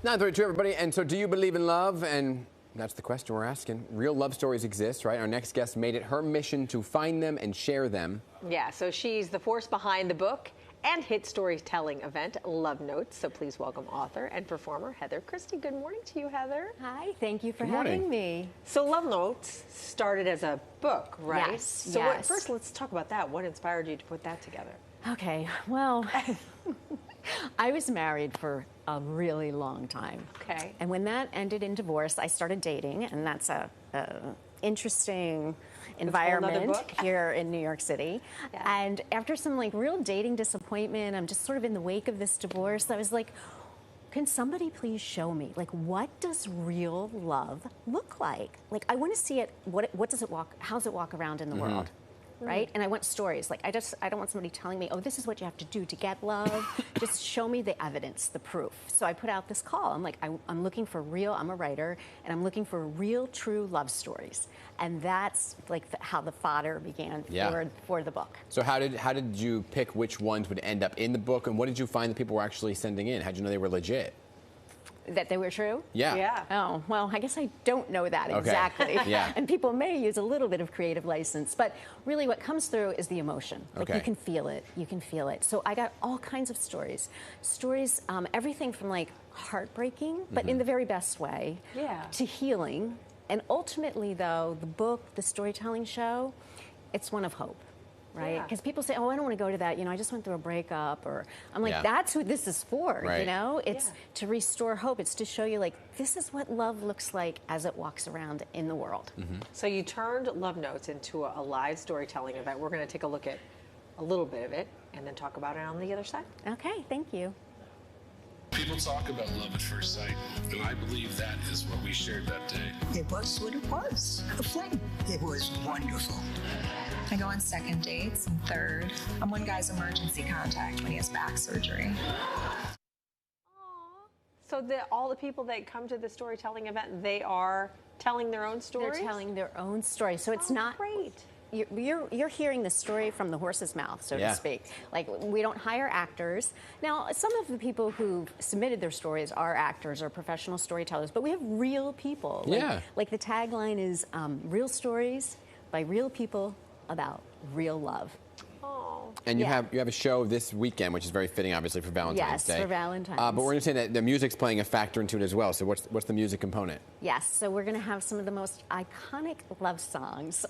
9:32, everybody. And so, do you believe in love? And that's the question we're asking. Real love stories exist, right? Our next guest made it her mission to find them and share them. Yeah, so she's the force behind the book and hit storytelling event, LoveNotes. So please welcome author and performer Heather Christie. Good morning to you, Heather. Hi, thank you for Good morning. having me. So LoveNotes started as a book, right? Yes, So yes. first, let's talk about that. What inspired you to put that together? Okay, well, I was married for a really long time. Okay. And when that ended in divorce, I started dating, and that's a interesting environment book. here in New York City. Yeah. And after some real dating disappointment, I'm just sort of in the wake of this divorce, I was like, can somebody please show me, what does real love look like? I want to see it, what does it walk, how does it walk around in the world? Right? And I want stories. I don't want somebody telling me, oh, this is what you have to do to get love. Just show me the evidence, the proof. So I put out this call. I'm like, I'm looking for real, I'm a writer, and I'm looking for real, true love stories. And that's how the fodder began for the book. So how did you pick which ones would end up in the book, and what did you find that people were actually sending in? How did you know they were legit? That they were true? Yeah. Yeah. Oh, well, I guess I don't know that exactly. Yeah. And people may use a little bit of creative license, but really what comes through is the emotion. You can feel it. You can feel it. So I got all kinds of stories. Stories, everything from heartbreaking, but in the very best way, to healing. And ultimately, though, the book, the storytelling show, it's one of hope. Right? Because people say, oh, I don't want to go to that. I just went through a breakup. Or I'm like, that's who this is for. Right. It's to restore hope. It's to show you, this is what love looks like as it walks around in the world. So you turned LoveNotes into a live storytelling event. We're going to take a look at a little bit of it and then talk about it on the other side. Okay, thank you. People talk about love at first sight, and I believe that is what we shared that day. It was what it was, a fling. It was wonderful. I go on second dates and third. I'm one guy's emergency contact when he has back surgery. So all the people that come to the storytelling event, they are telling their own stories? They're telling their own story. So it's not great. You're hearing the story from the horse's mouth, so to speak. We don't hire actors. Now, some of the people who submitted their stories are actors or professional storytellers, but we have real people. Like the tagline is real stories by real people about real love. And you have a show this weekend, which is very fitting, obviously, for Valentine's Day. Yes, for Valentine's. But we're going to say that the music's playing a factor into it as well. So what's the music component? Yes, so we're going to have some of the most iconic love songs.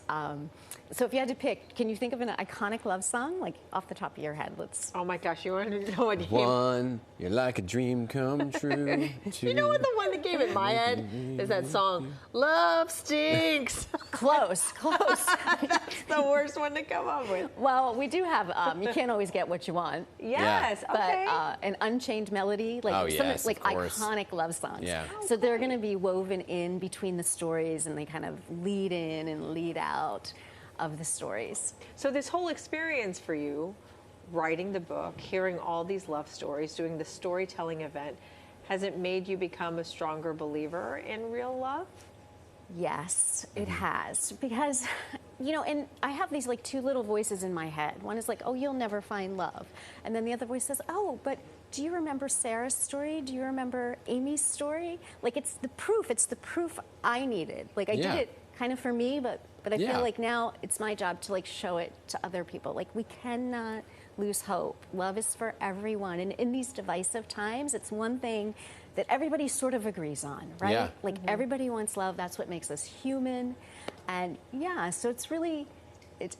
So if you had to pick, can you think of an iconic love song, off the top of your head? Let's. Oh my gosh, you want to know what? One, you're like a dream come true. You know what the one that came in my head is that song, Love Stinks. Close. That's the worst one to come up with. Well, we do have, you can't always get what you want. Yes, okay. But an Unchained Melody, iconic love songs. Yeah. So they're going to be woven in between the stories, and they kind of lead in and lead out of the stories. So this whole experience for you, writing the book, hearing all these love stories, doing the storytelling event, has it made you become a stronger believer in real love? Yes, it has. Because, and I have these two little voices in my head. One is oh, you'll never find love. And then the other voice says, oh, but do you remember Sarah's story? Do you remember Amy's story? It's the proof I needed. I did it kind of for me, but I feel now it's my job to show it to other people. We cannot lose hope. Love is for everyone. And in these divisive times, it's one thing that everybody sort of agrees on, right? Yeah. Everybody wants love. That's what makes us human. And so it's really,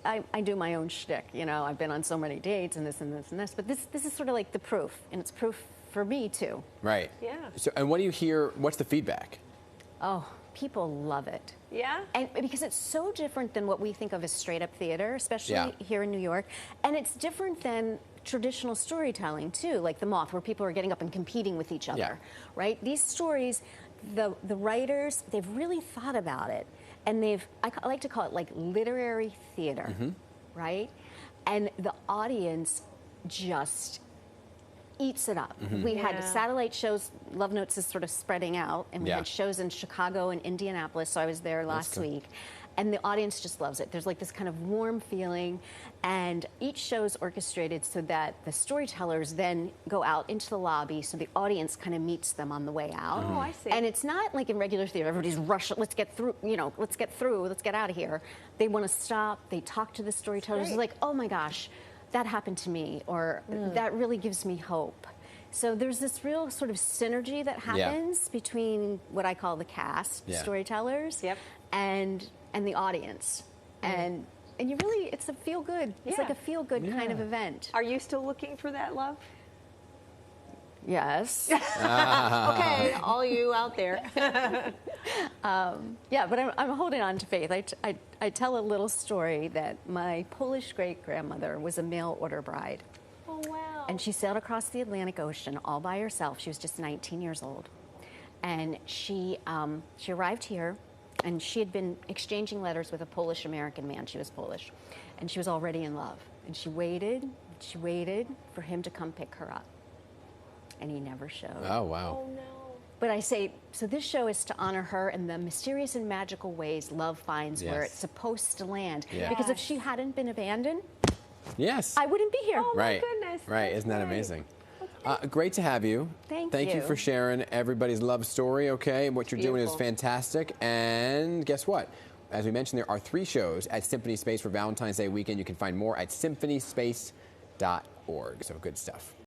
I do my own shtick. I've been on so many dates and this and this and this, but this is sort of the proof, and it's proof for me too. Right. Yeah. So, and what do you hear? What's the feedback? Oh, people love it. Yeah? And because it's so different than what we think of as straight-up theater, especially here in New York. And it's different than traditional storytelling, too, like The Moth, where people are getting up and competing with each other, right? These stories, the writers, they've really thought about it. And I like to call it literary theater, right? And the audience just eats it up. We had satellite shows. LoveNotes is sort of spreading out, and we had shows in Chicago and Indianapolis, so I was there last week. and the audience just loves it. There's like this kind of warm feeling, and each show is orchestrated so that the storytellers then go out into the lobby, so the audience kind of meets them on the way out. Oh, I see. And it's not like in regular theater, everybody's rushing, let's get through, let's get out of here. They want to stop, they talk to the storytellers. It's like, oh my gosh, that happened to me, or that really gives me hope. So there's this real sort of synergy that happens between what I call the cast, storytellers, and the audience. And you really, it's a feel-good, it's like a feel-good kind of event. Are you still looking for that love? Yes. Okay, all you out there. Yeah, but I'm holding on to faith. I tell a little story that my Polish great-grandmother was a mail-order bride. Oh, wow. And she sailed across the Atlantic Ocean all by herself. She was just 19 years old. And she arrived here, and she had been exchanging letters with a Polish-American man. She was Polish. And she was already in love. And she waited for him to come pick her up. And he never showed. Oh, wow. Oh, no. But I say, so this show is to honor her and the mysterious and magical ways love finds where it's supposed to land. Yeah. Because if she hadn't been abandoned, yes, I wouldn't be here. Oh, my goodness. Right. Isn't that amazing? Great to have you. Thank you you for sharing everybody's love story, okay? What you're doing is fantastic. And guess what? As we mentioned, there are 3 shows at Symphony Space for Valentine's Day weekend. You can find more at symphonyspace.org. So good stuff.